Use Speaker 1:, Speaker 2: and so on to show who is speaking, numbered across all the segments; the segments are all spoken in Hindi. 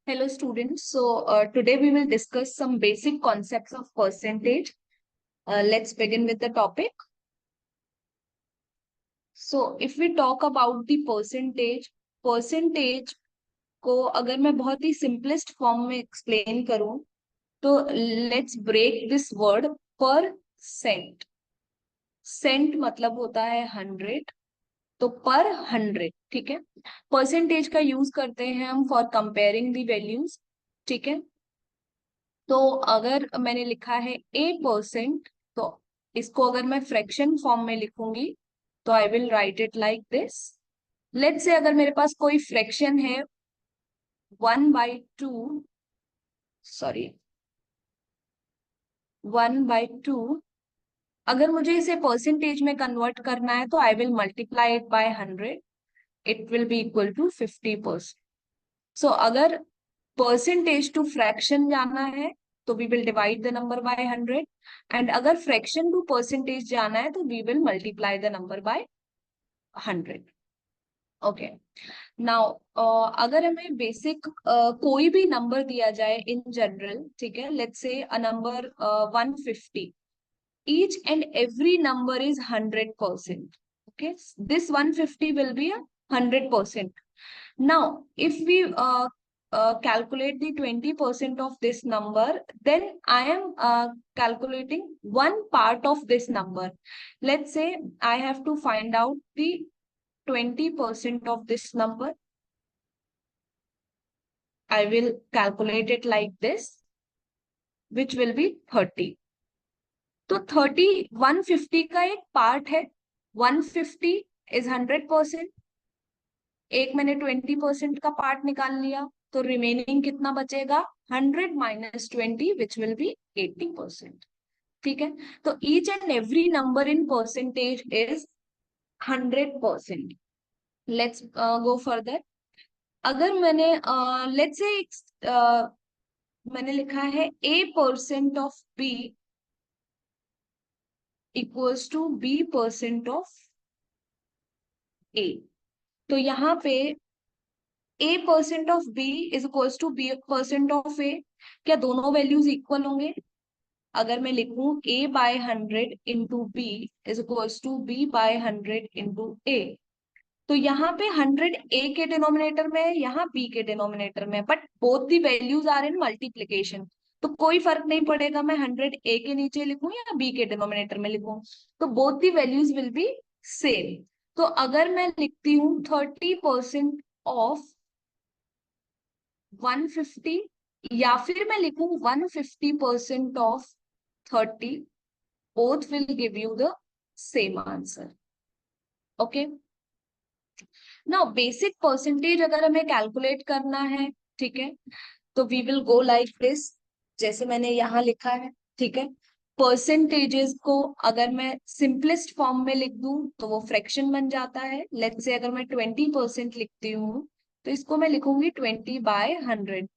Speaker 1: Hello students. Today we will discuss some basic concepts of percentage. Let's begin with the topic. So if we talk about the percentage को अगर मैं बहुत ही simplest form में explain करूं तो let's break this word percent. Cent मतलब होता है 100, तो पर 100, ठीक है। परसेंटेज का यूज करते हैं हम फॉर कंपेयरिंग द वैल्यूज, ठीक है। तो अगर मैंने लिखा है 8%, तो इसको अगर मैं फ्रैक्शन फॉर्म में लिखूंगी तो I will write it like this. Let's say अगर मेरे पास कोई फ्रैक्शन है 1/2, सॉरी 1/2, अगर मुझे इसे परसेंटेज में कन्वर्ट करना है तो I will multiply it by 100, it will be equal to 50%। So अगर परसेंटेज टू फ्रैक्शन जाना है तो we will divide the number by 100, and अगर फ्रैक्शन टू परसेंटेज जाना है तो we will multiply the number by 100। Okay, now अगर हमें बेसिक कोई भी नंबर दिया जाए इन जनरल, ठीक है, let's say a number 150, each and every number is 100%. Okay, this 150 will be a 100%. Now, if we calculate the 20% of this number, then I am calculating one part of this number. Let's say I have to find out the 20% of this number. I will calculate it like this, which will be 30. तो 150 का एक पार्ट है। 150 इज 100%। एक मैंने 20% का पार्ट निकाल लिया, तो रिमेनिंग कितना बचेगा? 100 माइनस 20, विच विल बी 80%। ठीक है, तो each and every number in percentage is 100%। Let's go further. अगर मैंने लेट्स से मैंने लिखा है A% of B equals to B% of A, तो यहाँ पे A% of B is equals to B% of A, क्या दोनों वैल्यूज इक्वल होंगे? अगर मैं लिखूं A/100 into B is equals to B/100 into A, तो यहाँ पे 100 A के डिनोमिनेटर में है, यहाँ B के डिनोमिनेटर में है, but both the values are in multiplication, तो कोई फर्क नहीं पड़ेगा मैं 100 A के नीचे लिखूं या B के डिनोमिनेटर में लिखूं, तो both the values will be same. तो अगर मैं लिखती हूँ 30% ऑफ 150, या फिर मैं लिखूं 150% of 30, both will give you the same answer. Okay, now basic percentage अगर हमें कैलकुलेट करना है, ठीक है, तो we will go like this, जैसे मैंने यहाँ लिखा है, ठीक है। परसेंटेजेस को अगर मैं सिंपलेस्ट फॉर्म में लिख दूं तो वो फ्रैक्शन बन जाता है। लेट्स से अगर मैं 20% लिखती हूँ तो इसको मैं लिखूंगी 20/100।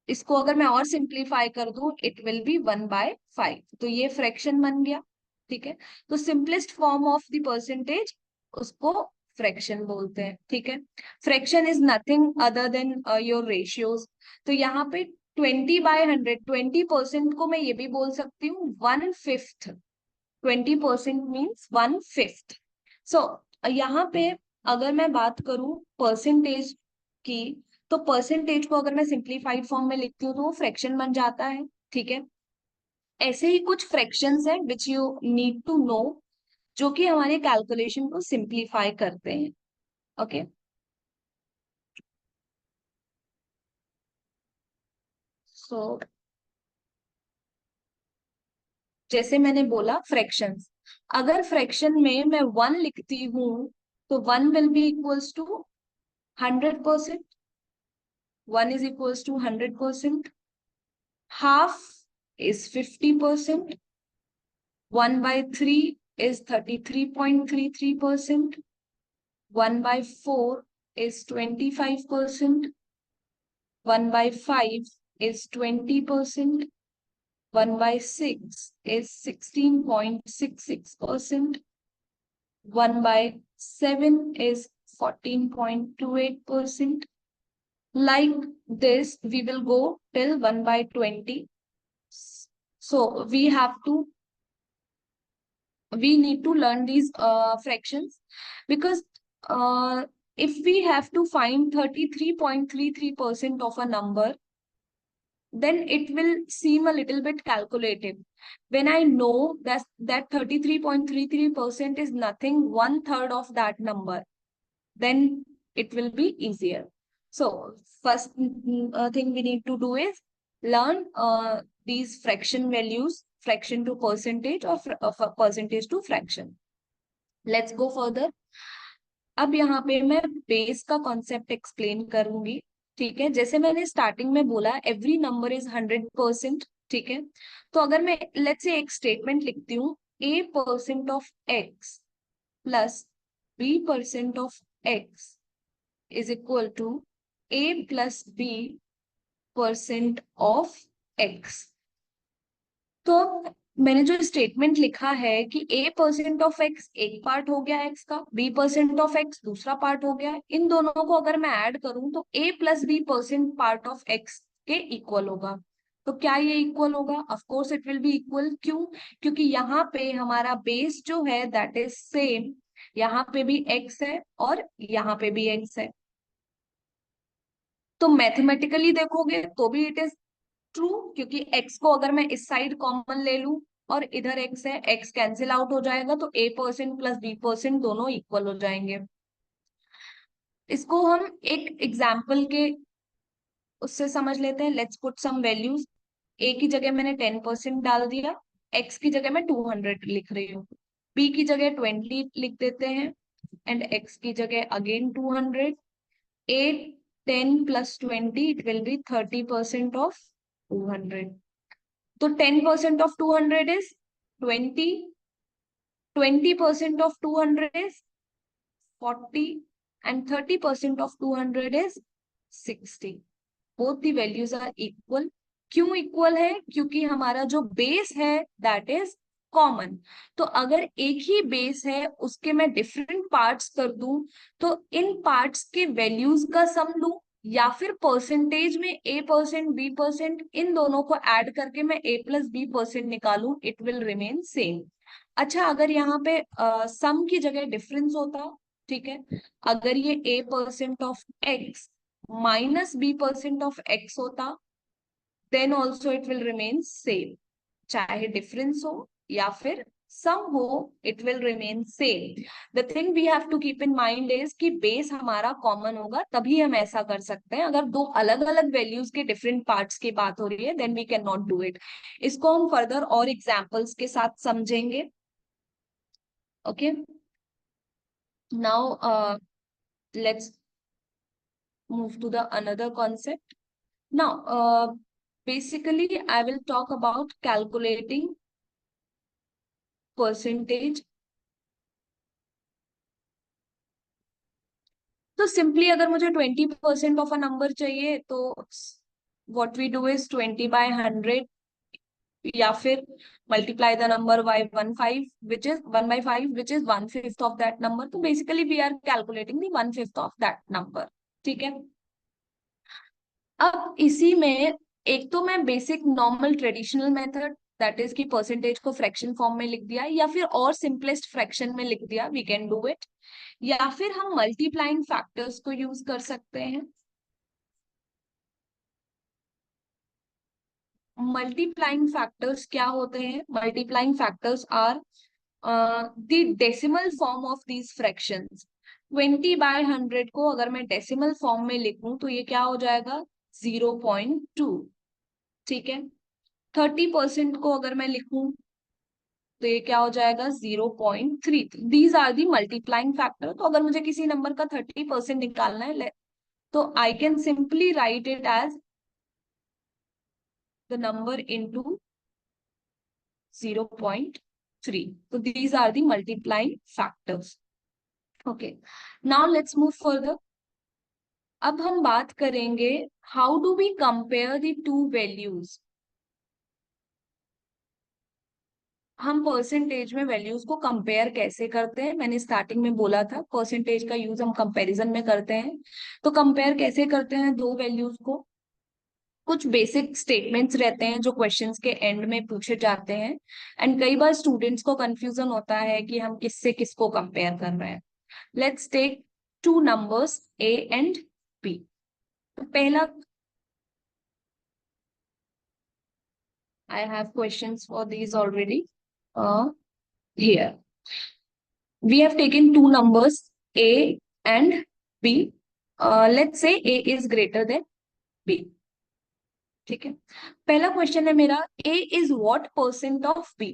Speaker 1: इसको अगर मैं और सिंप्लीफाई कर दूं इट विल बी 1/5, तो ये फ्रैक्शन बन गया, ठीक है। तो simplest form of the percentage उसको फ्रैक्शन बोलते हैं, ठीक है। Fraction is nothing other than your ratios. तो यहाँ पे 20/100, 20% को मैं ये भी बोल सकती हूँ 1/5। 20% मीन्स 1/5। सो यहाँ पे अगर मैं बात करूं परसेंटेज की, तो परसेंटेज को अगर मैं सिंप्लीफाइड फॉर्म में लिखती हूँ तो वो फ्रैक्शन बन जाता है, ठीक है। ऐसे ही कुछ फ्रैक्शंस हैं which you need to know, जो कि हमारे कैलकुलेशन को सिंप्लीफाई करते हैं। ओके, सो जैसे मैंने बोला फ्रैक्शंस, अगर फ्रैक्शन में मैं 1 लिखती हूँ तो 1 will be equals to 100%। 1 is equals to 100%. Half is 50%. 1/3 is 33.33%. 1/4 is 25%. 1/5 is 20%. 1/6 is 16.66%. 1/7 is 14.28%. Like this, we will go till 1 by 20. So we need to learn these fractions, because if we have to find 33.33% of a number, then it will seem a little bit calculative. When I know that 33.33% is nothing, one third of that number, then it will be easier. So first thing we need to do is learn these fraction values, fraction to percentage, or percentage to fraction. Let's go further. अब यहाँ पे मैं बेस का कॉन्सेप्ट एक्सप्लेन करूंगी, ठीक है। जैसे मैंने स्टार्टिंग में बोला, एवरी नंबर इज 100%, ठीक है। तो अगर मैं लेट्स से एक स्टेटमेंट लिखती हूँ, a% of x plus b% of x is equal to a plus b% of x। तो मैंने जो स्टेटमेंट लिखा है कि a% ऑफ x एक पार्ट हो गया x का, b% ऑफ x दूसरा पार्ट हो गया, इन दोनों को अगर मैं ऐड करूं तो a plus b% part of x के इक्वल होगा। तो क्या ये इक्वल होगा? Of course it will be equal. क्यों? क्योंकि यहाँ पे हमारा बेस जो है दैट इज सेम, यहाँ पे भी x है और यहाँ पे भी x है। तो मैथमेटिकली देखोगे तो भी इट इज ट्रू, क्योंकि x को अगर मैं इस साइड कॉमन ले लूं और इधर x है, x कैंसिल आउट हो जाएगा, तो a% प्लस b% दोनों इक्वल हो जाएंगे। इसको हम एक एग्जाम्पल के उससे समझ लेते हैं। Let's put some values. a की जगह मैंने 10% डाल दिया, x की जगह मैं 200 लिख रही हूँ, b की जगह 20 लिख देते हैं, एंड x की जगह again 200। a 10 plus 20 it will B 30% of 200। तो 10% of 200 is 20, 20% of 200 is 40, and 30% of 200 is 60. Both the values are equal. क्यों इक्वल है? क्योंकि हमारा जो बेस है दैट इज कॉमन। तो अगर एक ही बेस है उसके मैं डिफरेंट पार्ट्स कर दूं, तो इन पार्ट्स के वैल्यूज का सम लूं, या फिर परसेंटेज में a%, b%, इन दोनों को ऐड करके मैं a प्लस b% निकालूं, इट विल रिमेन सेम। अच्छा, अगर यहाँ पे सम की जगह डिफरेंस होता, ठीक है, अगर ये a% of x minus b% of x होता, then also it will remain same. चाहे डिफरेंस हो या फिर सम हो, it will remain same. The thing we have to keep in mind is कि बेस हमारा कॉमन होगा, तभी हम ऐसा कर सकते हैं। अगर दो अलग अलग वैल्यूज के डिफरेंट पार्ट्स की बात हो रही है, then we can not do it. इसको हम फर्दर और एग्जाम्पल्स के साथ समझेंगे। Okay, now let's move to the another concept. Now, basically, I will talk about calculating percentage. तो सिंपली अगर मुझे 20% ऑफ अ नंबर चाहिए, तो व्हाट वी डू इज 20/100, या फिर multiply the number by 1/5 which is 1/5 of that number. तो basically we are calculating the 1/5 of that number, ठीक है। अब इसी में एक तो मैं basic normal traditional method, that is की परसेंटेज को फ्रैक्शन फॉर्म में लिख दिया, या फिर और सिंपलेस्ट फ्रैक्शन में लिख दिया, वी कैन डू इट। या फिर हम मल्टीप्लाइंग फैक्टर्स को यूज कर सकते हैं। मल्टीप्लाइंग फैक्टर्स क्या होते हैं? Multiplying factors are the decimal form of these fractions. 20/100 को अगर मैं डेसिमल फॉर्म में लिखूं तो ये क्या हो जाएगा? 0.2, ठीक है। 30% को अगर मैं लिखूं तो ये क्या हो जाएगा? 0.3। These are the multiplying factor. तो अगर मुझे किसी नंबर का 30% निकालना है, तो I can simply write it as the number into 0.3। So these are the multiplying factors. Okay. Now let's move further. अब हम बात करेंगे how do we compare the two values. हम परसेंटेज में वैल्यूज को कंपेयर कैसे करते हैं, मैंने स्टार्टिंग में बोला था परसेंटेज का यूज हम कंपैरिजन में करते हैं। तो कंपेयर कैसे करते हैं दो वैल्यूज को, कुछ बेसिक स्टेटमेंट्स रहते हैं जो क्वेश्चंस के एंड में पूछे जाते हैं। एंड कई बार स्टूडेंट्स को कंफ्यूजन होता है कि हम किससे किसको कंपेयर कर रहे हैं। Let's take two numbers A and B. तो पहला, I have questions for these already here. We have taken two numbers A and B. Let's say A is greater than B. ठीक है, पहला क्वेश्चन है मेरा, A is what percent of B?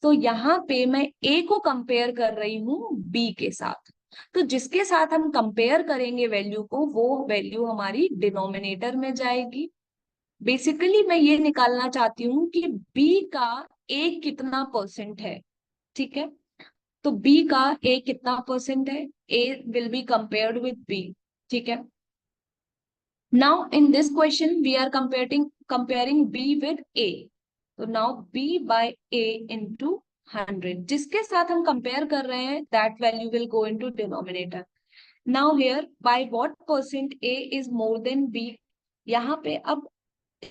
Speaker 1: तो यहाँ पे मैं A को कंपेयर कर रही हूँ B के साथ। तो जिसके साथ हम कंपेयर करेंगे वैल्यू को, वो वैल्यू हमारी डिनोमिनेटर में जाएगी। बेसिकली मैं ये निकालना चाहती हूँ कि B का A कितना परसेंट है। ठीक है, तो बी का ए कितना परसेंट है, A will be compared with B. ठीक है, now in this question we are comparing B with A. तो now B by A into 100, जिसके साथ हम कंपेयर कर रहे हैं that value will go into denominator. Now here by what percent A is more than B. यहाँ पे अब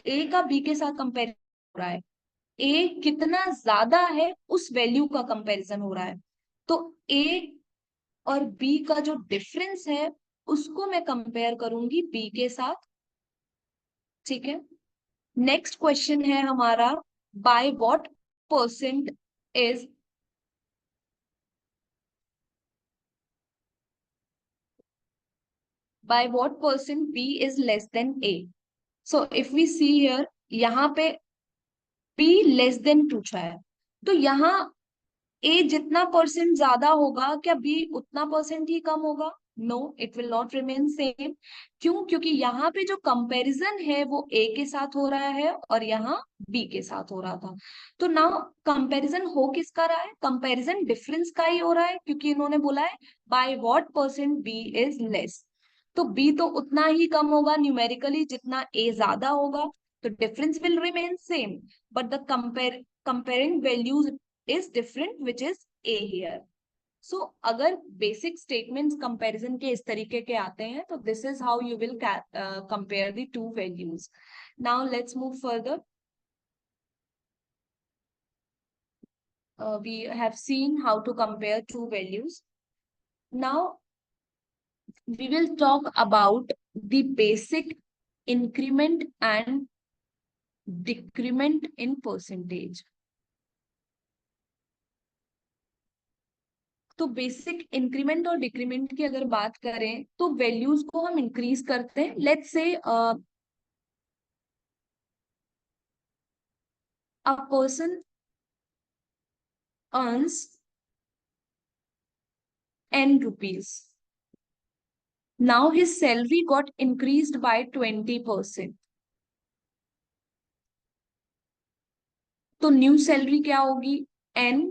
Speaker 1: ए का बी के साथ कंपेरिजन हो रहा है, ए कितना ज्यादा है उस वैल्यू का कंपैरिजन हो रहा है। तो ए और बी का जो डिफरेंस है उसको मैं कंपेयर करूंगी बी के साथ। ठीक है, नेक्स्ट क्वेश्चन है हमारा, by what percent is by what percent B is less than A. So if we see here, यहाँ पे बी लेस देन पूछा है, तो यहाँ ए जितना परसेंट ज्यादा होगा, क्या बी उतना परसेंट ही कम होगा? No, it will not remain same. क्यों? क्योंकि यहाँ पे जो कंपैरिजन है वो ए के साथ हो रहा है और यहाँ बी के साथ हो रहा था। तो नाउ कंपैरिजन हो किसका रहा है? कंपैरिजन डिफरेंस का ही हो रहा है, क्योंकि इन्होंने बोला है by what percent B is less. तो बी तो उतना ही कम होगा न्यूमेरिकली जितना ए ज्यादा होगा, तो difference will remain same, but the comparing values is different, which is a here. So अगर basic statements comparison के इस तरीके के आते हैं, तो this is how you will compare the two values. Now let's move further. We have seen how to compare two values. Now we will talk about the basic increment and decrement in percentage. तो बेसिक इंक्रीमेंट और डिक्रीमेंट की अगर बात करें तो वैल्यूज को हम इंक्रीज करते हैं। Let's say a person earns n rupees. Now his salary got increased by 20%. तो न्यू सैलरी क्या होगी? n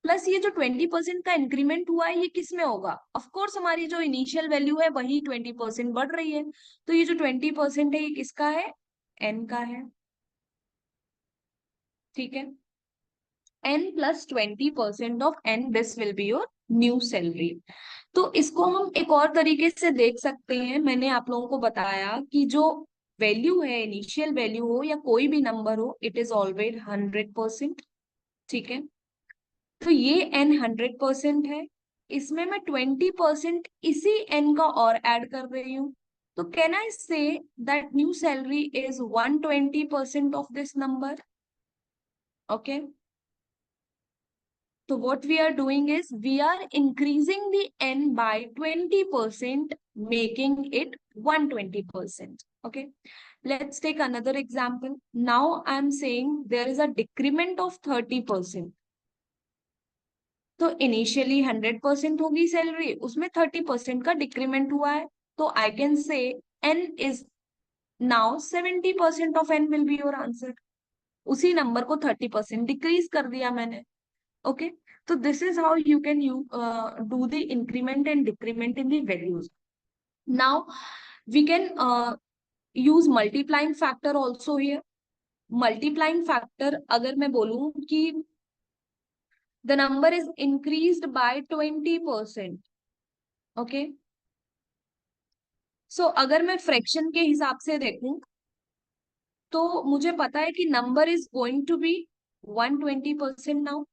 Speaker 1: प्लस ये जो 20% का इंक्रीमेंट हुआ है ये किस में होगा? ऑफ कोर्स हमारी जो इनिशियल वैल्यू है वही 20% बढ़ रही है, तो ये जो 20% है ये किसका है? n का है। ठीक है, n plus 20% of n, this will be your new salary. तो इसको हम एक और तरीके से देख सकते हैं। मैंने आप लोगों को बताया कि जो वैल्यू है, इनिशियल वैल्यू हो या कोई भी नंबर हो, इट इज ऑलवेज 100%। ठीक है, तो ये n 100% है, इसमें मैं 20% इसी n का और ऐड कर रही हूँ। तो can I say that new salary is 120% of this number? Okay, so what we are doing is we are increasing the n by 20%, making it 120%. Okay, let's take another example. Now I'm saying there is a decrement of 30%. तो इनिशियली 100% होगी सैलरी, उसमें 30% का डिक्रीमेंट हुआ है, तो I can say n is now 70% of n will be your answer. उसी नंबर को 30% डिक्रीज कर दिया मैंने। Okay, so this is how you can do the increment and decrement in the values. Now we can use multiplying factor also here. Multiplying factor अगर मैं बोलूं कि the number is increased by 20%. Okay, so अगर मैं फ्रैक्शन के हिसाब से देखूं तो मुझे पता है कि number is going to be 120% now,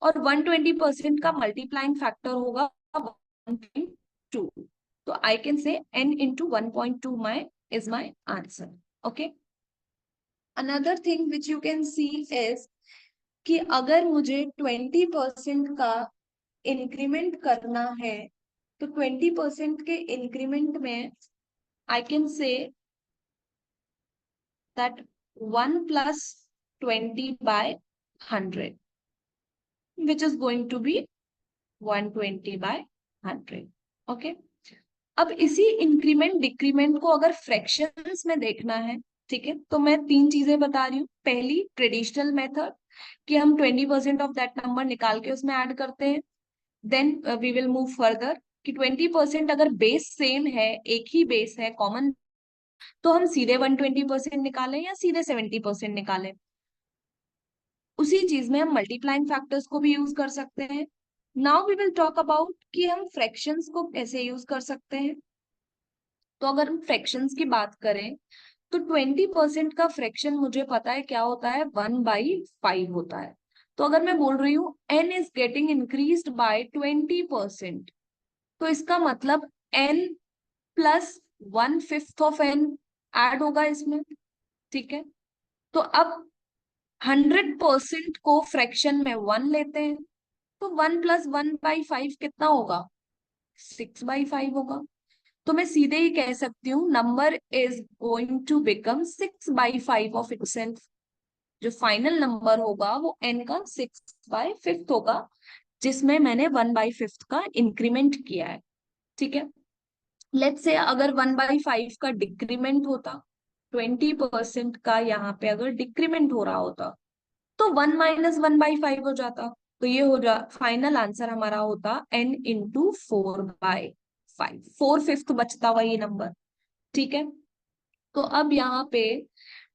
Speaker 1: और 120% का मल्टीप्लाइंग फैक्टर होगा 1.2. तो I can say n into 1.2 my is my answer. Okay. Another thing which you can see is कि अगर मुझे 20% का इंक्रीमेंट करना है तो 20% के इंक्रीमेंट में आई can say that 1 plus 20 by 100 which is going to be 120 by 100. Okay, अब इसी इंक्रीमेंट डिक्रीमेंट को अगर फ्रैक्शंस में देखना है, ठीक है, तो मैं तीन चीजें बता रही हूँ. पहली, ट्रेडिशनल मेथड कि हम 20% ऑफ दैट नंबर निकाल के उसमें ऐड करते हैं. Then we will move further कि 20% अगर बेस सेम है, एक ही बेस है, कॉमन, तो हम सीधे 120% निकालें या सीधे 70% निकालें. उसी चीज में हम मल्टीप्लाइंग फैक्टर्स को भी यूज कर सकते हैं. Now we will talk about कि हम फ्रैक्शंस को कैसे यूज कर सकते हैं. तो अगर हम फ्रैक्शंस की बात करें तो 20% का फ्रैक्शन मुझे पता है क्या होता है, 1/5 होता है. तो अगर मैं बोल रही हूँ n is getting increased by 20%, तो इसका मतलब n plus 1/5 of n add होगा इसमें. ठीक है, तो अब 100% को फ्रैक्शन में 1 लेते हैं, तो 1 प्लस 1/5 कितना होगा, 6/5 होगा. तो मैं सीधे ही कह सकती हूँ number is going to become 6/5 of itself. जो फाइनल नंबर होगा वो n का 6/5 होगा, जिसमें मैंने 1/5 का इंक्रीमेंट किया है. ठीक है, लेट्स से अगर 1/5 का डिक्रीमेंट होता, 20% का यहाँ पे अगर डिक्रीमेंट हो रहा होता, तो 1 माइनस 1/5 हो जाता. तो ये हो जा, फाइनल आंसर हमारा होता n इंटू 4/5, 4/5 बचता हुआ ये नंबर. ठीक है, तो अब यहाँ पे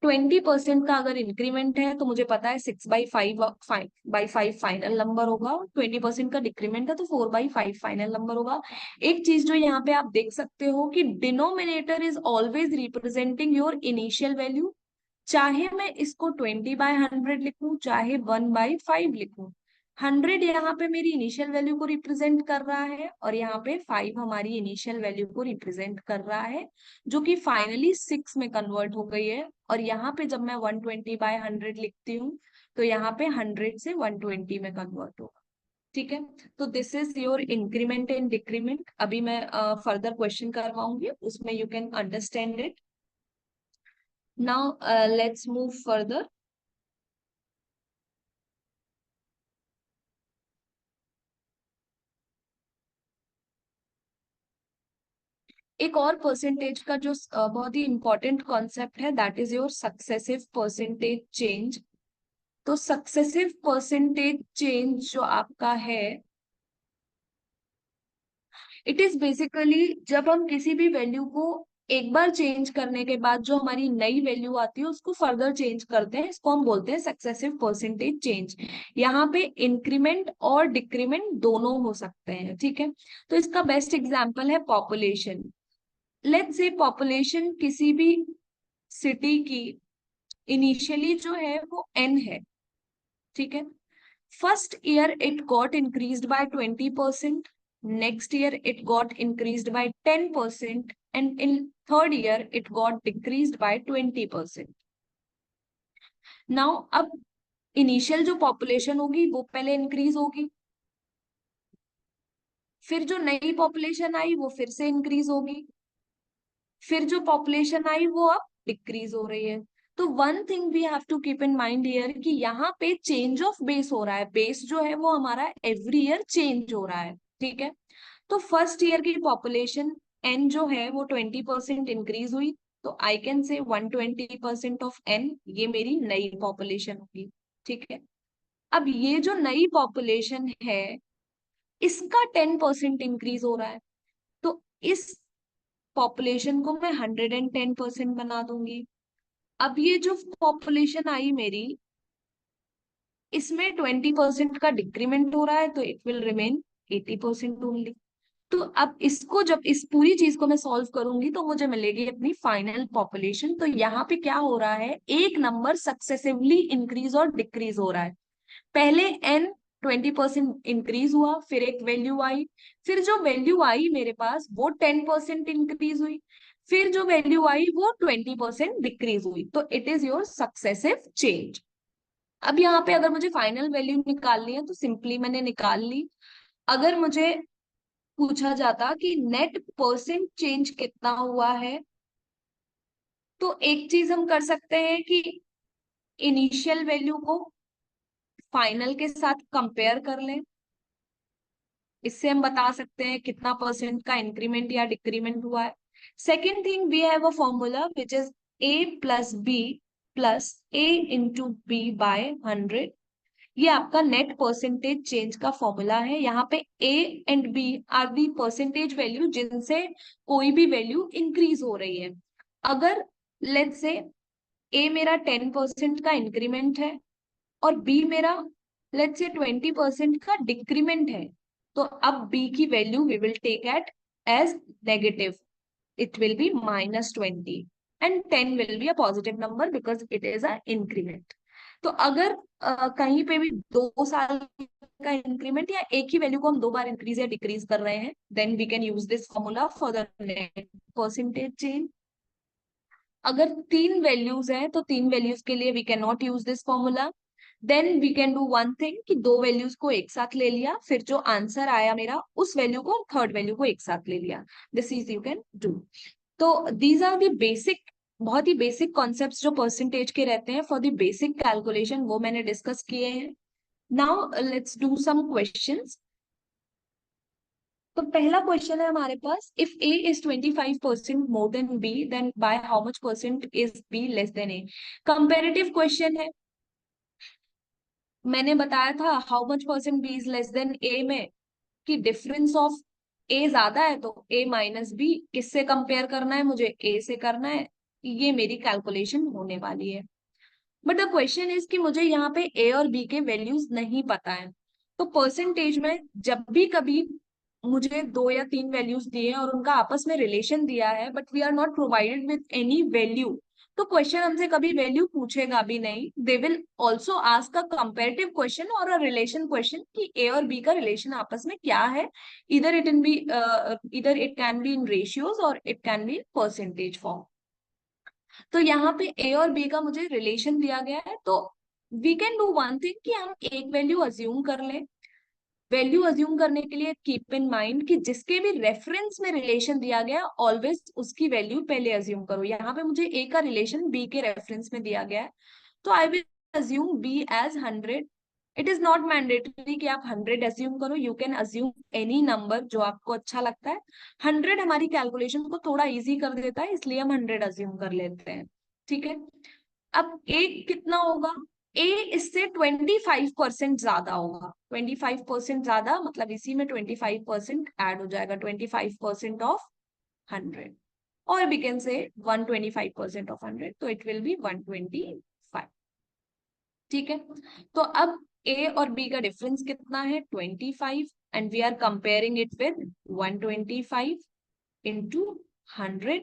Speaker 1: 20% का अगर इंक्रीमेंट है तो मुझे पता है 6/5 फाइनल नंबर होगा. 20% का डिक्रीमेंट है तो 4/5 फाइनल नंबर होगा. एक चीज जो यहाँ पे आप देख सकते हो कि denominator is always representing your initial value. चाहे मैं इसको 20/100 लिखूं, चाहे 1/5 लिखूं, 100 यहाँ पे मेरी इनिशियल वैल्यू को रिप्रेजेंट कर रहा है और यहाँ पे 5 हमारी इनिशियल वैल्यू को रिप्रेजेंट कर रहा है, जो कि फाइनली 6 में कन्वर्ट हो गई है. और यहाँ पे जब मैं 120/100 लिखती हूँ तो यहाँ पे 100 से 120 में कन्वर्ट होगा. ठीक है, तो this is your increment and decrement. अभी मैं फर्दर क्वेश्चन करवाऊंगी, उसमें you can understand it. Now let's move further. एक और परसेंटेज का जो बहुत ही इंपॉर्टेंट कॉन्सेप्ट है, that is your successive percentage change. तो सक्सेसिव परसेंटेज चेंज जो आपका है, इट इज बेसिकली जब हम किसी भी वैल्यू को एक बार चेंज करने के बाद जो हमारी नई वैल्यू आती है उसको फर्दर चेंज करते हैं, इसको हम बोलते हैं सक्सेसिव परसेंटेज चेंज. यहाँ पे इंक्रीमेंट और डिक्रीमेंट दोनों हो सकते हैं. ठीक है, तो इसका बेस्ट एग्जांपल है पॉपुलेशन. लेट्स से पॉपुलेशन किसी भी सिटी की इनिशियली जो है वो n है. ठीक है, first year it got increased by 20%, next year it got increased by 10%, and in third year it got decreased bye 20%. Now अब इनिशियल जो पॉपुलेशन होगी वो पहले इंक्रीज होगी, फिर जो नई पॉपुलेशन आई वो फिर से इंक्रीज होगी, फिर जो पॉपुलेशन आई वो अब डिक्रीज हो रही है. तो one thing we have to keep in mind here कि यहाँ पे चेंज ऑफ बेस हो रहा है. बेस जो है वो हमारा एवरी ईयर चेंज हो रहा है. ठीक है, तो फर्स्ट ईयर की पॉपुलेशन एन जो है वो 20% इंक्रीज हुई, तो आई कैन से 120% ऑफ एन ये मेरी नई पॉपुलेशन होगी. ठीक है, अब ये जो नई पॉपुलेशन है इसका 10% इंक्रीज हो रहा है, तो इस पॉपुलेशन को मैं 110% बना दूंगी. अब ये जो पॉपुलेशन आई मेरी इसमें 20% का डिक्रीमेंट हो रहा है, तो इट विल रिमेन 80% ओनली। तो अब इसको, जब इस पूरी चीज को मैं सॉल्व करूंगी तो मुझे मिलेगी अपनी फाइनल पॉपुलेशन। तो यहाँ पे क्या हो रहा है, एक नंबर सक्सेसिवली इंक्रीज और डिक्रीज हो रहा है। पहले n 20% इंक्रीज हुआ, फिर एक वैल्यू आई, फिर जो वैल्यू आई मेरे पास वो 10% इंक्रीज हुई, फिर जो वैल्यू आई वो 20% डिक्रीज हुई। तो it is your successive change. अब यहाँ पे अगर मुझे फाइनल वैल्यू निकालनी है तो सिंपली मैंने निकाल ली। अगर मुझे पूछा जाता कि नेट परसेंट चेंज कितना हुआ है, तो एक चीज हम कर सकते हैं कि इनिशियल वैल्यू को फाइनल के साथ कंपेयर कर लें। इससे हम बता सकते हैं कितना परसेंट का इंक्रीमेंट या डिक्रीमेंट हुआ है। Second thing, we have a formula which is a+b+a into b/100। ये आपका नेट परसेंटेज चेंज का फॉर्मूला है। यहाँ पे a and b are the percentage value जिनसे कोई भी वैल्यू इंक्रीज हो रही है। अगर लेट्स से a मेरा 10% का इंक्रीमेंट है और b मेरा लेट्स से 20% का डिक्रीमेंट है, तो अब b की value we will take it as negative. it will be -20 and 10 will be a positive number because it is a increment। तो अगर कहीं पे भी 2 साल का इंक्रीमेंट या एक ही वैल्यू को हम 2 बार इंक्रीज या डिक्रीज कर रहे हैं, then we can use this formula for the net percentage change. अगर 3 वैल्यूज है तो 3 वैल्यूज के लिए we can not use this formula. Then we can do one thing कि 2 वैल्यूज को एक साथ ले लिया, फिर जो आंसर आया मेरा उस वैल्यू को, थर्ड वैल्यू को एक साथ ले लिया। This is you can do. तो दीज आर द बेसिक, बहुत ही बेसिक कॉन्सेप्ट्स जो परसेंटेज के रहते हैं फॉर द बेसिक कैलकुलेशन, वो मैंने डिस्कस किए हैं। Now let's do some questions. तो पहला क्वेश्चन है हमारे पास, if a is 25% more than b, then by how much percent is b less than a। Comparative question है। मैंने बताया था how much percent b is less than a में कि डिफरेंस ऑफ a ज्यादा है तो a-b, किससे कंपेयर करना है मुझे, a से करना है। ये मेरी कैलकुलेशन होने वाली है। बट द क्वेश्चन इज कि मुझे यहाँ पे a और b के वैल्यूज नहीं पता है। तो परसेंटेज में जब भी कभी मुझे 2 या 3 वैल्यूज दिए हैं और उनका आपस में रिलेशन दिया है but we are not provided with any value, तो क्वेश्चन हमसे कभी वैल्यू पूछेगा भी नहीं। They will also ask a comparative question और अ रिलेशन क्वेश्चन कि ए और बी का रिलेशन आपस में क्या है। इधर it can be in ratios और it can be percentage form. तो यहाँ पे ए और बी का मुझे रिलेशन दिया गया है, तो we can do one thing कि हम एक वैल्यू अज्यूम कर लें। वैल्यू अज्यूम करने के लिए कीप इन माइंड कि जिसके भी रेफरेंस में रिलेशन दिया गया ऑलवेज उसकी वैल्यू पहले अज्यूम करो। यहाँ पे मुझे ए का रिलेशन बी के रेफरेंस में दिया गया है, तो I will assume B as 100। It is not mandatory कि आप 100 अज्यूम करो, you can assume any number जो आपको अच्छा लगता है। 100 हमारी कैलकुलेशन को थोड़ा इजी कर देता है, इसलिए हम 100 अज्यूम कर लेते हैं। ठीक है। अब ए कितना होगा, ए इससे 25% ज्यादा होगा। 25% ज्यादा मतलब इसी में 25% ऐड हो जाएगा, 25% ऑफ 100, और वी कैन से 125% ऑफ 100, तो इट विल बी 125। ठीक है। तो अब ए और बी का डिफरेंस कितना है, 25, and we are comparing it with 125 into 100,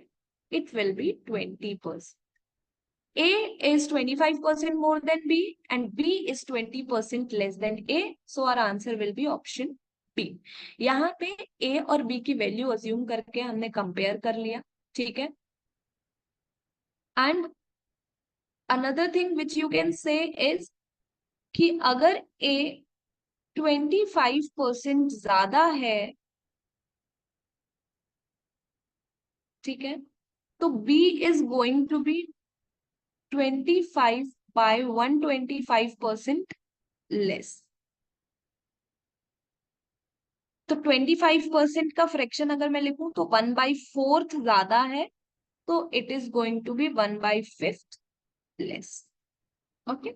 Speaker 1: it will be 20%। A is 25% more than B and B is 20% less than A. So our answer will be option B. यहाँ पे A और B की वैल्यू अज्यूम करके हमने कंपेयर कर लिया। ठीक है। And another thing which you can say is कि अगर A 25% ज्यादा है, ठीक है, तो B is going to be 25 by 125% less। तो 25% का फ्रैक्शन अगर मैं लिखूं तो 1/4 ज्यादा है, तो it is going to be 1/5 less. Okay,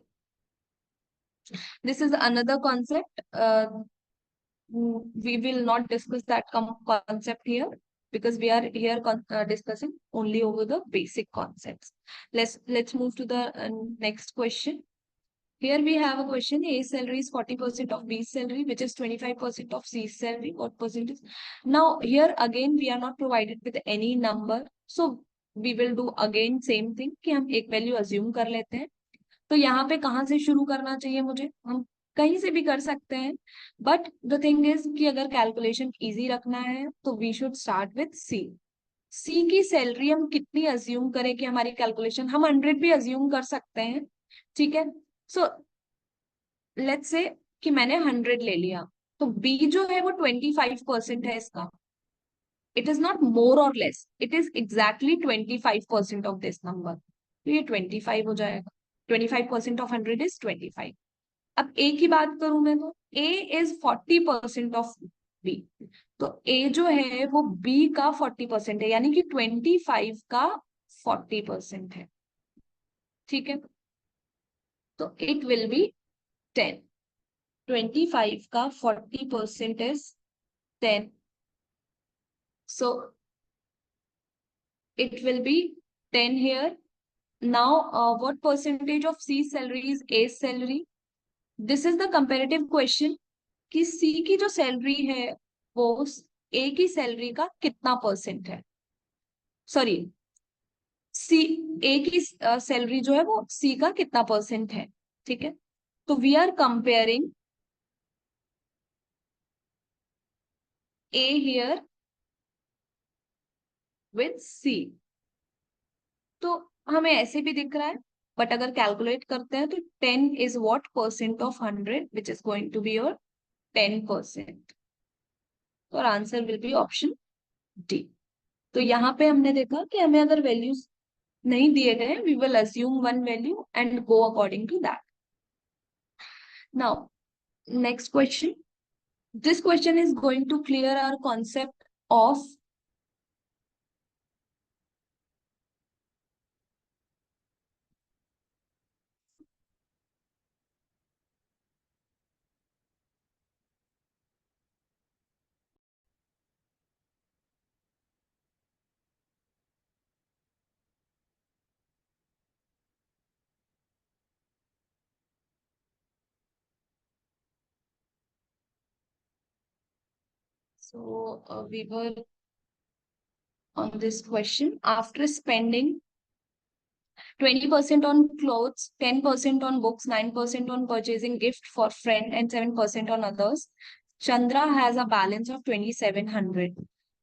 Speaker 1: this is another concept. we will not discuss that concept here because we are here discussing only over the basic concepts. Let's move to the next question. Here we have a question. A salary is 40% of B's salary, which is 25% of C's salary. What percentage? Now, here again, we are not provided with any number. So, we will do again same thing कि हम एक वैल्यू assume कर लेते हैं. तो यहाँ पे कहाँ से शुरू करना चाहिए मुझे? हम कहीं से भी कर सकते हैं. बट द थिंग इज कि अगर कैलकुलेशन इजी रखना है तो we should start with C. C की सैलरी हम कितनी अज्यूम करें कि हमारी कैलकुलेशन, हम 100 भी अज्यूम कर सकते हैं. ठीक है. सो लेट्स से कि मैंने 100 ले लिया, तो बी जो है वो 25% है इसका. इट इज नॉट मोर और less, it is exactly 25% of this number. तो ये 25 हो जाएगा. 25% ऑफ 100 इज 25. अब ए की बात करूं मैं, तो ए इज 40% ऑफ बी. तो ए जो है वो बी का 40% है, यानी कि 25 का 40% है. ठीक है. तो इट विल बी 10. 25 का 40% is 10. So it will be 10 here. Now, what percentage of C's salary is A's salary? This is the comparative question कि C की जो सैलरी है वो A की सैलरी का कितना परसेंट है. सॉरी, सी ए की सैलरी जो है वो C का कितना परसेंट है. ठीक है. तो we are comparing A here with C. तो हमें ऐसे भी दिख रहा है, बट अगर कैलकुलेट करते हैं तो 10 is what percent of 100, which is going to be your 10%. और answer will be option D. तो यहाँ पे हमने देखा कि हमें अगर वैल्यूज नहीं दिए गए, we will assume one value and go according to that. Now next question. This question is going to clear our concept of we were on this question. After spending 20% on clothes, 10% on books, 9% on purchasing gift for friend, and 7% on others, Chandra has a balance of 2700.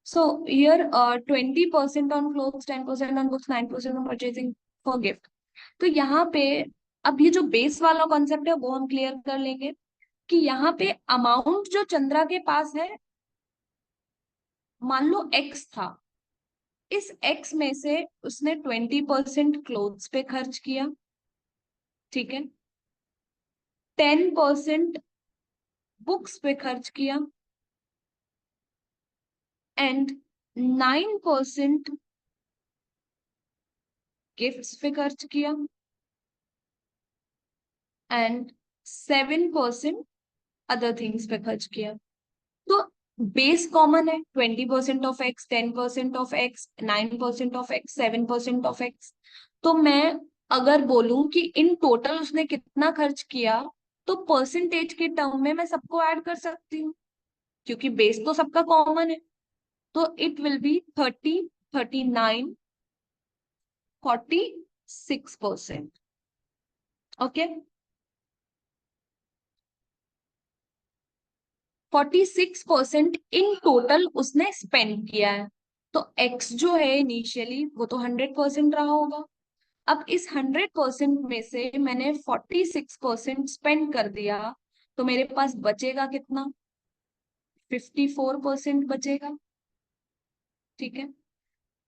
Speaker 1: So here 20% on clothes, 10% on books, 9% on purchasing for gift. तो यहाँ पे अब ये जो बेस वाला कॉन्सेप्ट है वो हम क्लियर कर लेंगे कि यहाँ पे अमाउंट जो चंद्रा के पास है, मान लो एक्स था. इस एक्स में से उसने 20% क्लोथ्स पे खर्च किया. ठीक है. 10% बुक्स पे खर्च किया एंड 9% गिफ्ट्स पे खर्च किया एंड 7% अदर थिंग्स पे खर्च किया. तो बेस कॉमन है. 20% of x, 10% of x, 9% of x, 7% of x. तो मैं अगर बोलूं कि इन टोटल उसने कितना खर्च किया, तो परसेंटेज के टर्म में मैं सबको ऐड कर सकती हूँ क्योंकि बेस तो सबका कॉमन है. तो it will B 30, 39, 46%. Okay. 46% in total उसने स्पेंड किया है. तो एक्स जो है इनिशियली वो तो 100% रहा होगा. अब इस 100% में से मैंने 46% स्पेंड कर दिया, तो मेरे पास बचेगा कितना? 54% बचेगा. ठीक है.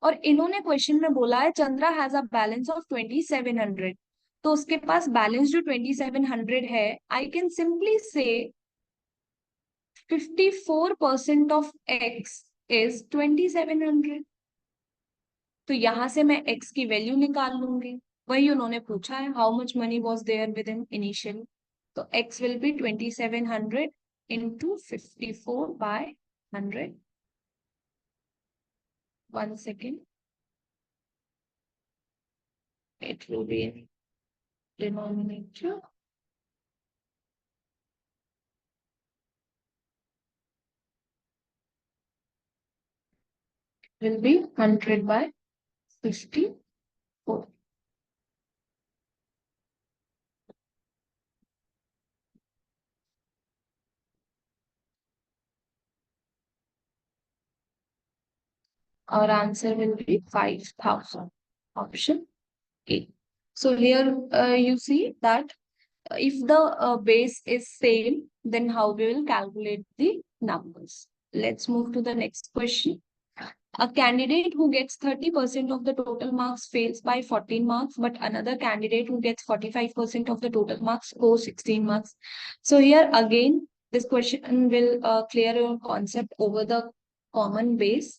Speaker 1: और इन्होंने क्वेश्चन में बोला है Chandra has a balance of 2700. तो उसके पास बैलेंस जो 2700 है, आई कैन सिंपली से 54% ऑफ एक्स इज 2700. तो यहां से मैं एक्स की वैल्यू निकाल लूंगी. वही उन्होंने पूछा है, how much money was there with in initially. तो X will be 2700 into 54/100. 1 second. It will be in denominator. will be 100 by 54. Our answer will be 5,000. Option A. So here you see that if the base is same, then how we will calculate the numbers. Let's move to the next question. A candidate who gets 30% of the total marks fails by 14 marks, but another candidate who gets 45% of the total marks scores 16 marks. So here again, this question will clear your concept over the common base.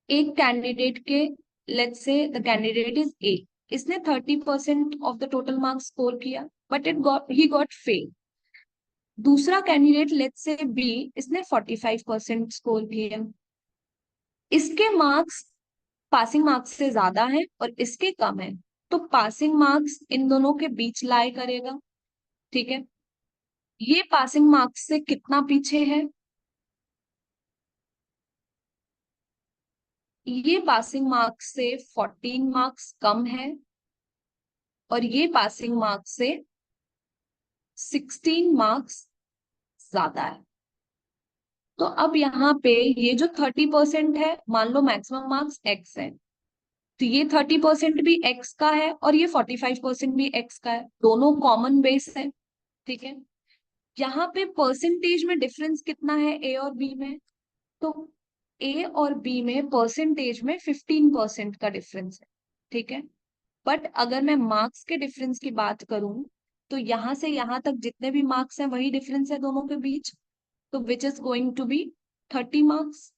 Speaker 1: एक कैंडिडेट के let's say the candidate is a, इसने 30% of the total marks score किया बट ही गॉट फेल. दूसरा कैंडिडेट लेट्स से बी, इसने 45% स्कोर किया. इसके मार्क्स पासिंग मार्क्स से ज्यादा है और इसके कम है, तो पासिंग मार्क्स इन दोनों के बीच लाई करेगा. ठीक है, ये पासिंग मार्क्स से कितना पीछे है? ये पासिंग मार्क्स से 14 मार्क्स कम है और ये पासिंग मार्क्स से 16 मार्क्स ज्यादा है. तो अब यहाँ पे ये जो 30% है, मान लो मैक्सिमम मार्क्स एक्स है, तो ये 30% भी एक्स का है और ये 45% भी एक्स का है, दोनों कॉमन बेस है. ठीक है, यहाँ पे परसेंटेज में डिफरेंस कितना है ए और बी में? तो ए और बी में परसेंटेज में 15% का डिफरेंस है. ठीक है, बट अगर मैं मार्क्स के डिफरेंस की बात करूं, तो यहां से यहां तक जितने भी मार्क्स हैं वही डिफरेंस है दोनों के बीच. तो which is going to be 30 marks.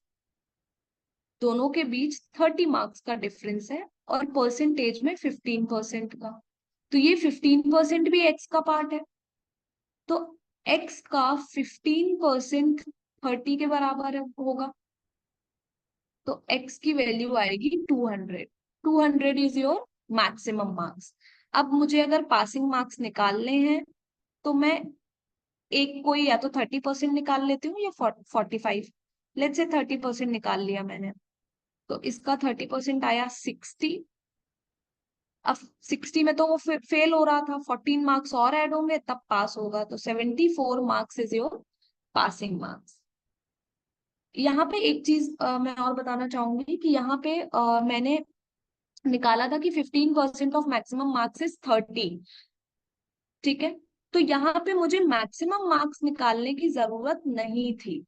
Speaker 1: दोनों के बीच 30 मार्क्स का डिफरेंस है और परसेंटेज में 15% का. तो ये 15% भी एक्स का पार्ट है. तो एक्स का 15% 30 के बराबर होगा, तो एक्स की वैल्यू आएगी 200. 200 इज योर मैक्सिमम मार्क्स. अब मुझे अगर पासिंग मार्क्स निकालने हैं, तो मैं एक कोई या तो 30% निकाल लेती हूँ या 45. लेट्स से 30% निकाल लिया मैंने, तो इसका 30% आया 60. अब 60 में तो वो फेल हो रहा था, 14 मार्क्स और ऐड होंगे तब पास होगा, तो 74 marks is your passing marks. यहाँ पे एक चीज मैं और बताना चाहूंगी कि यहाँ पे मैंने निकाला था कि 15% ऑफ मैक्सिमम मार्क्स इज 30. ठीक है, तो यहाँ पे मुझे मैक्सिमम मार्क्स निकालने की जरूरत नहीं थी,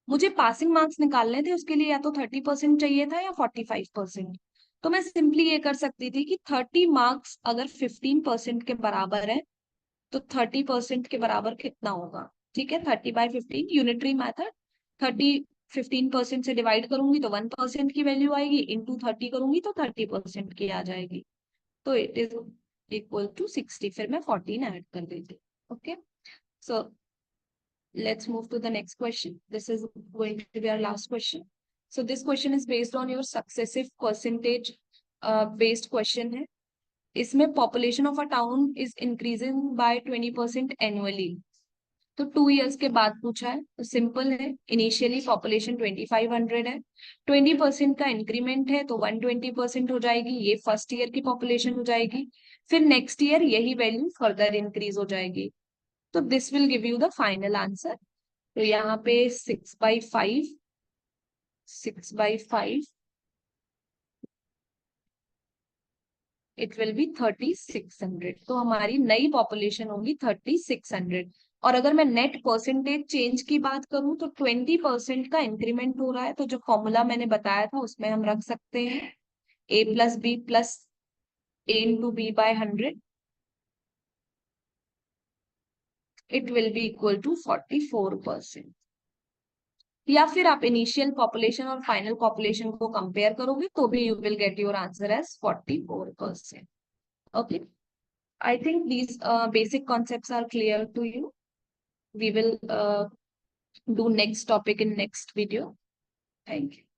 Speaker 1: मुझे पासिंग मार्क्स निकालने थे. उसके लिए या तो 30% चाहिए था या 45%. तो मैं सिंपली ये कर सकती थी कि 30 मार्क्स अगर 15% के बराबर है, तो 30% के बराबर कितना होगा? ठीक है, 30/15 यूनिटरी मेथड. 30 15% से डिवाइड करूंगी तो 1% की वैल्यू आएगी, इंटू 30 करूंगी तो 30% की आ जाएगी. तो इट इज इक्वल टू 60. फिर मैं 14 ऐड कर देती. Okay, so let's move to the next question. This is going to be our last question. So this question is based on your successive percentage based question है. इसमें population of a town is increasing by 20% annually. तो 2 years के बाद पूछा है, तो सिंपल है. इनिशियली पॉपुलेशन 2500 है, 20% का इंक्रीमेंट है तो 120% हो जाएगी. ये फर्स्ट ईयर की पॉपुलेशन हो जाएगी. फिर नेक्स्ट ईयर यही वैल्यू फर्दर इंक्रीज हो जाएगी. तो this will give you the final answer. तो यहाँ पे 6/5, 6/5 इट विल बी 3600. तो हमारी नई पॉपुलेशन होगी 3600. और अगर मैं नेट परसेंटेज चेंज की बात करूं, तो 20% का इंक्रीमेंट हो रहा है. तो जो फॉर्मूला मैंने बताया था उसमें हम रख सकते हैं a+b plus a×b/100. It will be equal to 44%. या फिर आप इनिशियल पॉपुलेशन और फाइनल पॉपुलेशन को कंपेयर करोगे तो भी you will get your answer as 44%. Okay, I think these basic concepts are clear to you. We will do next topic in next video. Thank you.